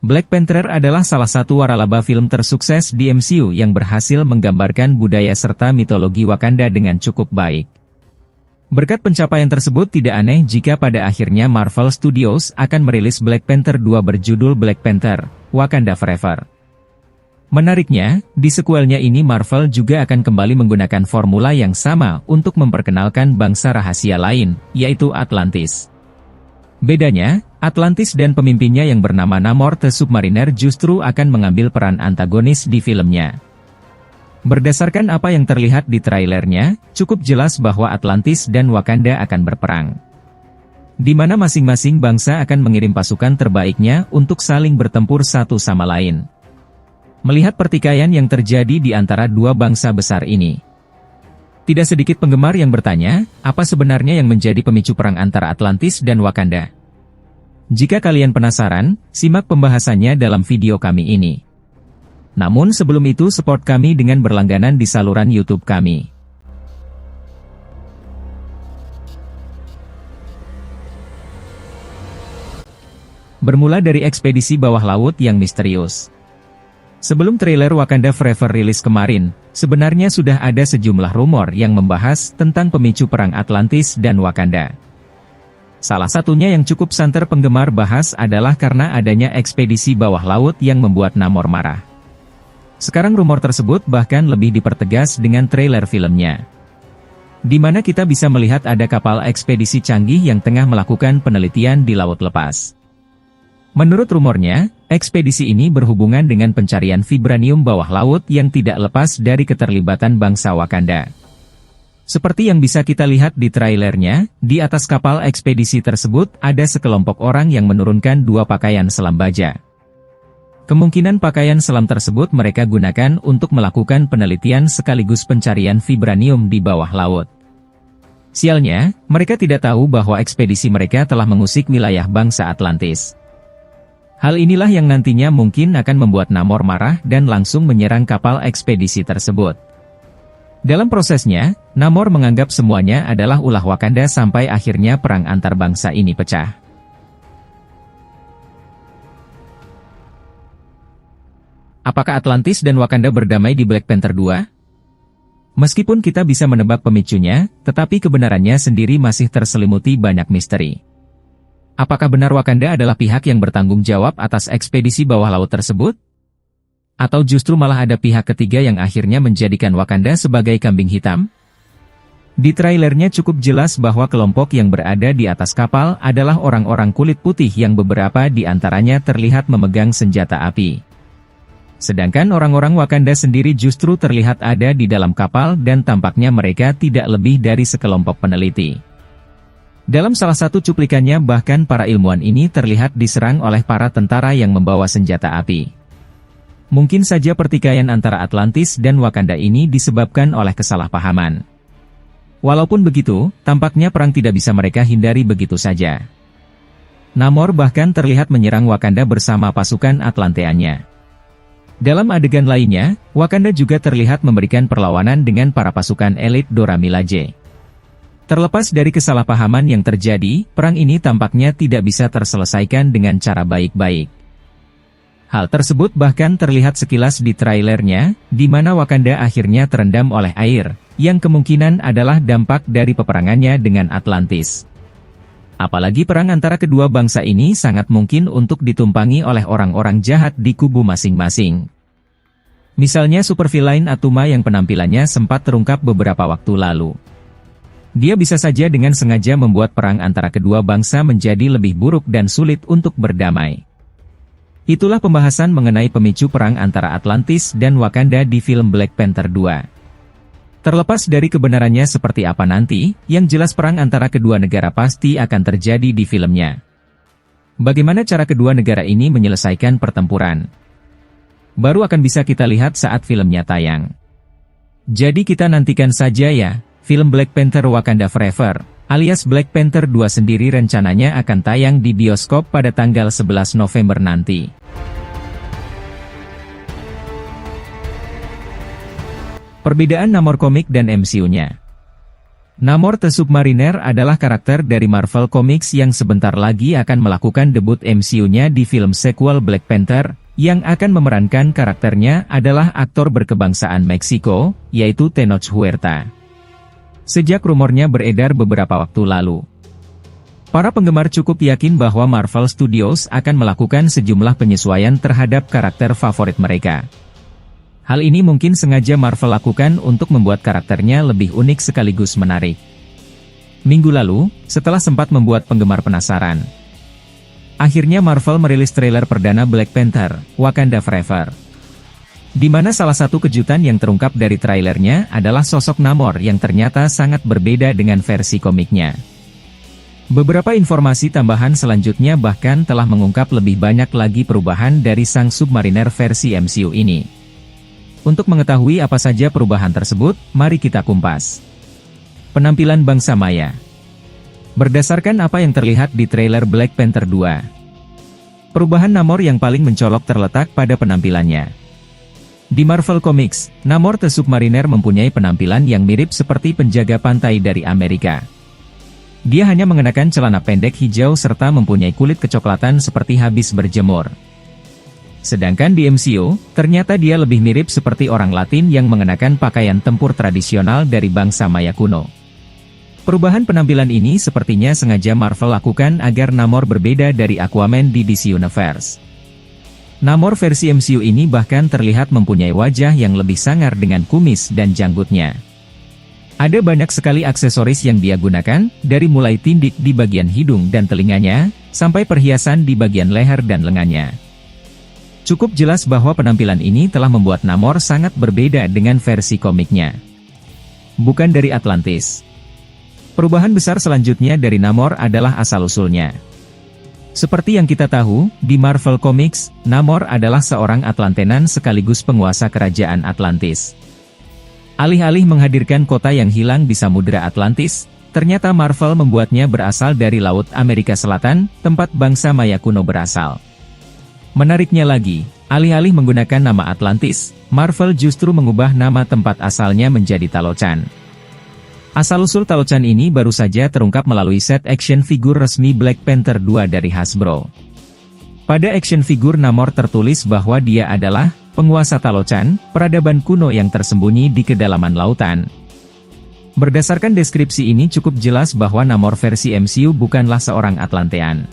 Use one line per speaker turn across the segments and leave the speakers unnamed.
Black Panther adalah salah satu waralaba film tersukses di MCU yang berhasil menggambarkan budaya serta mitologi Wakanda dengan cukup baik. Berkat pencapaian tersebut tidak aneh jika pada akhirnya Marvel Studios akan merilis Black Panther 2 berjudul Black Panther: Wakanda Forever. Menariknya, di sequelnya ini Marvel juga akan kembali menggunakan formula yang sama untuk memperkenalkan bangsa rahasia lain, yaitu Atlantis. Bedanya, Atlantis dan pemimpinnya yang bernama Namor the Submariner justru akan mengambil peran antagonis di filmnya. Berdasarkan apa yang terlihat di trailernya, cukup jelas bahwa Atlantis dan Wakanda akan berperang. Di mana masing-masing bangsa akan mengirim pasukan terbaiknya untuk saling bertempur satu sama lain. Melihat pertikaian yang terjadi di antara dua bangsa besar ini, tidak sedikit penggemar yang bertanya, apa sebenarnya yang menjadi pemicu perang antara Atlantis dan Wakanda? Jika kalian penasaran, simak pembahasannya dalam video kami ini. Namun sebelum itu support kami dengan berlangganan di saluran YouTube kami. Bermula dari ekspedisi bawah laut yang misterius. Sebelum trailer Wakanda Forever rilis kemarin, sebenarnya sudah ada sejumlah rumor yang membahas tentang pemicu perang Atlantis dan Wakanda. Salah satunya yang cukup santer penggemar bahas adalah karena adanya ekspedisi bawah laut yang membuat Namor marah. Sekarang rumor tersebut bahkan lebih dipertegas dengan trailer filmnya, di mana kita bisa melihat ada kapal ekspedisi canggih yang tengah melakukan penelitian di laut lepas. Menurut rumornya, ekspedisi ini berhubungan dengan pencarian vibranium bawah laut yang tidak lepas dari keterlibatan bangsa Wakanda. Seperti yang bisa kita lihat di trailernya, di atas kapal ekspedisi tersebut ada sekelompok orang yang menurunkan dua pakaian selam baja. Kemungkinan pakaian selam tersebut mereka gunakan untuk melakukan penelitian sekaligus pencarian vibranium di bawah laut. Sialnya, mereka tidak tahu bahwa ekspedisi mereka telah mengusik wilayah bangsa Atlantis. Hal inilah yang nantinya mungkin akan membuat Namor marah dan langsung menyerang kapal ekspedisi tersebut. Dalam prosesnya, Namor menganggap semuanya adalah ulah Wakanda sampai akhirnya perang antar bangsa ini pecah. Apakah Atlantis dan Wakanda berdamai di Black Panther 2? Meskipun kita bisa menebak pemicunya, tetapi kebenarannya sendiri masih terselimuti banyak misteri. Apakah benar Wakanda adalah pihak yang bertanggung jawab atas ekspedisi bawah laut tersebut? Atau justru malah ada pihak ketiga yang akhirnya menjadikan Wakanda sebagai kambing hitam? Di trailernya cukup jelas bahwa kelompok yang berada di atas kapal adalah orang-orang kulit putih yang beberapa di antaranya terlihat memegang senjata api. Sedangkan orang-orang Wakanda sendiri justru terlihat ada di dalam kapal dan tampaknya mereka tidak lebih dari sekelompok peneliti. Dalam salah satu cuplikannya bahkan para ilmuwan ini terlihat diserang oleh para tentara yang membawa senjata api. Mungkin saja pertikaian antara Atlantis dan Wakanda ini disebabkan oleh kesalahpahaman. Walaupun begitu, tampaknya perang tidak bisa mereka hindari begitu saja. Namor bahkan terlihat menyerang Wakanda bersama pasukan Atlanteannya. Dalam adegan lainnya, Wakanda juga terlihat memberikan perlawanan dengan para pasukan elit Dora Milaje. Terlepas dari kesalahpahaman yang terjadi, perang ini tampaknya tidak bisa terselesaikan dengan cara baik-baik. Hal tersebut bahkan terlihat sekilas di trailernya, di mana Wakanda akhirnya terendam oleh air, yang kemungkinan adalah dampak dari peperangannya dengan Atlantis. Apalagi perang antara kedua bangsa ini sangat mungkin untuk ditumpangi oleh orang-orang jahat di kubu masing-masing. Misalnya supervillain Atuma yang penampilannya sempat terungkap beberapa waktu lalu. Dia bisa saja dengan sengaja membuat perang antara kedua bangsa menjadi lebih buruk dan sulit untuk berdamai. Itulah pembahasan mengenai pemicu perang antara Atlantis dan Wakanda di film Black Panther 2. Terlepas dari kebenarannya seperti apa nanti, yang jelas perang antara kedua negara pasti akan terjadi di filmnya. Bagaimana cara kedua negara ini menyelesaikan pertempuran? Baru akan bisa kita lihat saat filmnya tayang. Jadi kita nantikan saja ya, film Black Panther Wakanda Forever, alias Black Panther 2 sendiri rencananya akan tayang di bioskop pada tanggal 11 November nanti. Perbedaan Namor komik dan MCU-nya. Namor the Submariner adalah karakter dari Marvel Comics yang sebentar lagi akan melakukan debut MCU-nya di film sequel Black Panther, yang akan memerankan karakternya adalah aktor berkebangsaan Meksiko, yaitu Tenoch Huerta. Sejak rumornya beredar beberapa waktu lalu, para penggemar cukup yakin bahwa Marvel Studios akan melakukan sejumlah penyesuaian terhadap karakter favorit mereka. Hal ini mungkin sengaja Marvel lakukan untuk membuat karakternya lebih unik sekaligus menarik. Minggu lalu, setelah sempat membuat penggemar penasaran, akhirnya Marvel merilis trailer perdana Black Panther, Wakanda Forever. Di mana salah satu kejutan yang terungkap dari trailernya adalah sosok Namor yang ternyata sangat berbeda dengan versi komiknya. Beberapa informasi tambahan selanjutnya bahkan telah mengungkap lebih banyak lagi perubahan dari sang Submariner versi MCU ini. Untuk mengetahui apa saja perubahan tersebut, mari kita kumpas. Penampilan Bangsa Maya. Berdasarkan apa yang terlihat di trailer Black Panther 2, perubahan Namor yang paling mencolok terletak pada penampilannya. Di Marvel Comics, Namor the Submariner mempunyai penampilan yang mirip seperti penjaga pantai dari Amerika. Dia hanya mengenakan celana pendek hijau serta mempunyai kulit kecoklatan seperti habis berjemur. Sedangkan di MCU, ternyata dia lebih mirip seperti orang Latin yang mengenakan pakaian tempur tradisional dari bangsa Maya kuno. Perubahan penampilan ini sepertinya sengaja Marvel lakukan agar Namor berbeda dari Aquaman di DC Universe. Namor versi MCU ini bahkan terlihat mempunyai wajah yang lebih sangar dengan kumis dan janggutnya. Ada banyak sekali aksesoris yang dia gunakan, dari mulai tindik di bagian hidung dan telinganya, sampai perhiasan di bagian leher dan lengannya. Cukup jelas bahwa penampilan ini telah membuat Namor sangat berbeda dengan versi komiknya. Bukan dari Atlantis. Perubahan besar selanjutnya dari Namor adalah asal-usulnya. Seperti yang kita tahu, di Marvel Comics, Namor adalah seorang Atlantenan sekaligus penguasa kerajaan Atlantis. Alih-alih menghadirkan kota yang hilang di Samudra Atlantis, ternyata Marvel membuatnya berasal dari Laut Amerika Selatan, tempat bangsa Maya kuno berasal. Menariknya lagi, alih-alih menggunakan nama Atlantis, Marvel justru mengubah nama tempat asalnya menjadi Talochan. Asal-usul Talochan ini baru saja terungkap melalui set action figure resmi Black Panther 2 dari Hasbro. Pada action figure Namor tertulis bahwa dia adalah penguasa Talochan, peradaban kuno yang tersembunyi di kedalaman lautan. Berdasarkan deskripsi ini cukup jelas bahwa Namor versi MCU bukanlah seorang Atlantean.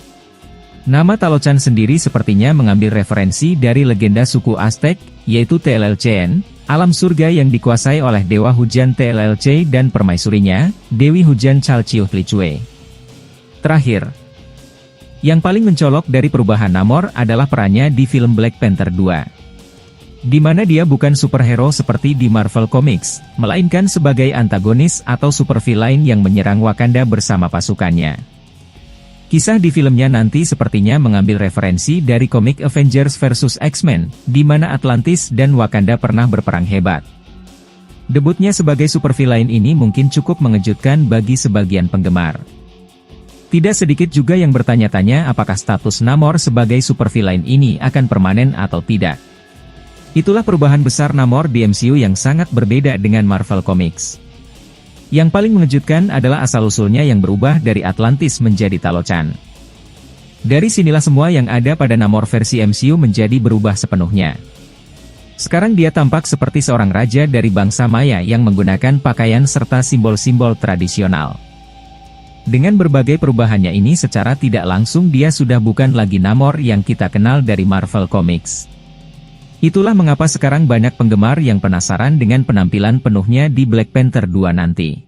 Nama Talochan sendiri sepertinya mengambil referensi dari legenda suku Aztec, yaitu Tlalcen, alam surga yang dikuasai oleh Dewa Hujan Tlalce dan permaisurinya, Dewi Hujan Chalchiuhtlicue. Terakhir, yang paling mencolok dari perubahan Namor adalah perannya di film Black Panther 2. Di mana dia bukan superhero seperti di Marvel Comics, melainkan sebagai antagonis atau supervillain yang menyerang Wakanda bersama pasukannya. Kisah di filmnya nanti sepertinya mengambil referensi dari komik Avengers vs X-Men, di mana Atlantis dan Wakanda pernah berperang hebat. Debutnya sebagai supervillain ini mungkin cukup mengejutkan bagi sebagian penggemar. Tidak sedikit juga yang bertanya-tanya apakah status Namor sebagai supervillain ini akan permanen atau tidak. Itulah perubahan besar Namor di MCU yang sangat berbeda dengan Marvel Comics. Yang paling mengejutkan adalah asal-usulnya yang berubah dari Atlantis menjadi Talochan. Dari sinilah semua yang ada pada Namor versi MCU menjadi berubah sepenuhnya. Sekarang dia tampak seperti seorang raja dari bangsa Maya yang menggunakan pakaian serta simbol-simbol tradisional. Dengan berbagai perubahannya ini secara tidak langsung dia sudah bukan lagi Namor yang kita kenal dari Marvel Comics. Itulah mengapa sekarang banyak penggemar yang penasaran dengan penampilan penuhnya di Black Panther 2 nanti.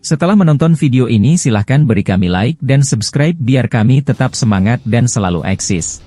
Setelah menonton video ini silahkan beri kami like dan subscribe biar kami tetap semangat dan selalu eksis.